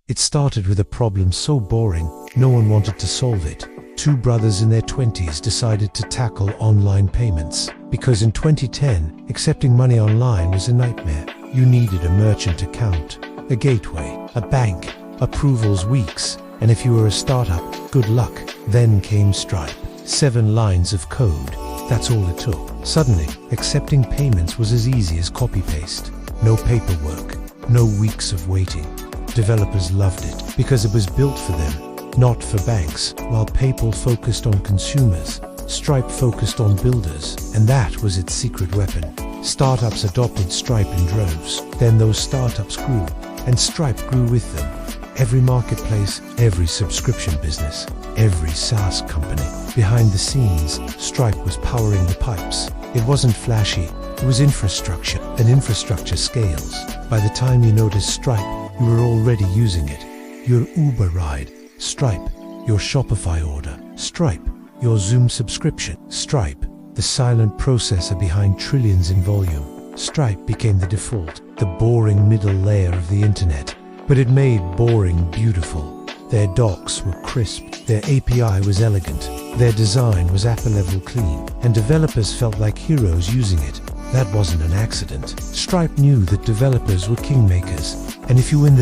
It started with a problem so boring, no one wanted to solve it. Two brothers in their 20s decided to tackle online payments. Because in 2010, accepting money online was a nightmare. You needed a merchant account, a gateway, a bank, approvals weeks, and if you were a startup, good luck. Then came Stripe. 7 lines of code. That's all it took. Suddenly, accepting payments was as easy as copy-paste. No paperwork, no weeks of waiting. Developers loved it because it was built for them, not for banks. While PayPal focused on consumers, Stripe focused on builders, and that was its secret weapon. Startups adopted Stripe in droves. Then those startups grew, and Stripe grew with them. Every marketplace, every subscription business, every SaaS company. Behind the scenes, Stripe was powering the pipes. It wasn't flashy, it was infrastructure, and infrastructure scales. By the time you noticed Stripe, you were already using it. Your Uber ride, Stripe. Your Shopify order, Stripe. Your Zoom subscription, Stripe. The silent processor behind trillions in volume. Stripe became the default, the boring middle layer of the internet. But it made boring beautiful. Their docs were crisp, their API was elegant, their design was Apple-level clean, and developers felt like heroes using it. That wasn't an accident. Stripe knew that developers were kingmakers, and if you win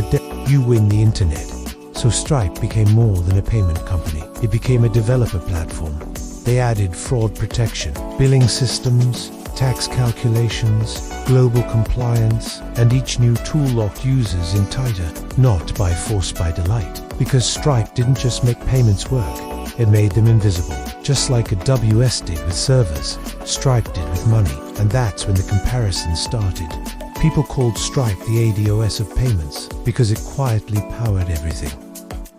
you win the internet. So Stripe became more than a payment company. It became a developer platform. They added fraud protection, billing systems, tax calculations, global compliance, and each new tool locked users in tighter, not by force, by delight. Because Stripe didn't just make payments work, it made them invisible. Just like AWS did with servers, Stripe did with money, and that's when the comparison started. People called Stripe the AWS of payments because it quietly powered everything.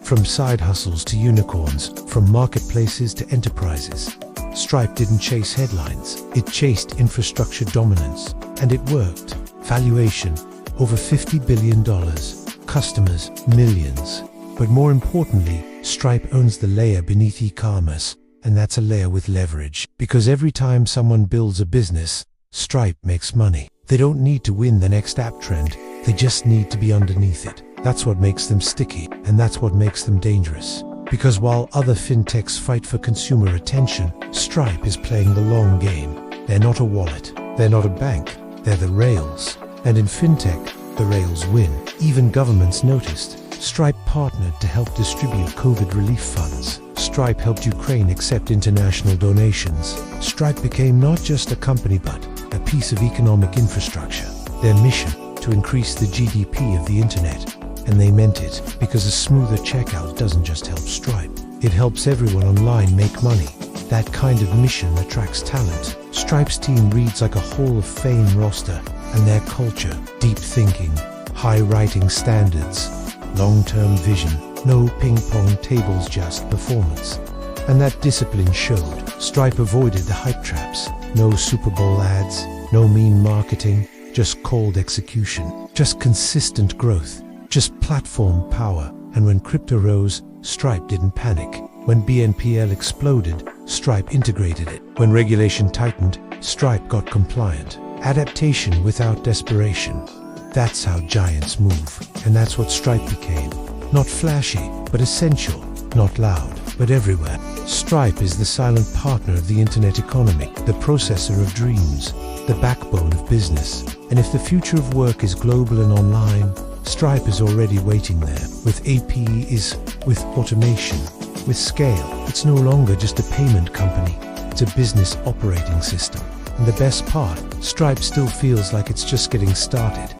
From side hustles to unicorns, from marketplaces to enterprises. Stripe didn't chase headlines, it chased infrastructure dominance, and it worked. Valuation, over $50 billion. Customers, millions. But more importantly, Stripe owns the layer beneath e-commerce, and that's a layer with leverage. Because every time someone builds a business, Stripe makes money. They don't need to win the next app trend, they just need to be underneath it. That's what makes them sticky, and that's what makes them dangerous. Because while other fintechs fight for consumer attention, Stripe is playing the long game. They're not a wallet, they're not a bank, they're the rails. And in fintech, the rails win. Even governments noticed. Stripe partnered to help distribute COVID relief funds. Stripe helped Ukraine accept international donations. Stripe became not just a company but a piece of economic infrastructure. Their mission, to increase the GDP of the internet. And they meant it, because a smoother checkout doesn't just help Stripe. It helps everyone online make money. That kind of mission attracts talent. Stripe's team reads like a Hall of Fame roster, and their culture, deep thinking, high writing standards, long-term vision, no ping-pong tables, just performance. And that discipline showed. Stripe avoided the hype traps. No Super Bowl ads, no mean marketing, just cold execution, just consistent growth. Just platform power. And when crypto rose, Stripe didn't panic. When BNPL exploded, Stripe integrated it. When regulation tightened, Stripe got compliant. Adaptation without desperation. That's how giants move. And that's what Stripe became. Not flashy, but essential. Not loud, but everywhere. Stripe is the silent partner of the internet economy, the processor of dreams, the backbone of business. And if the future of work is global and online, Stripe is already waiting there, with APIs, with automation, with scale. It's no longer just a payment company, it's a business operating system. And the best part, Stripe still feels like it's just getting started.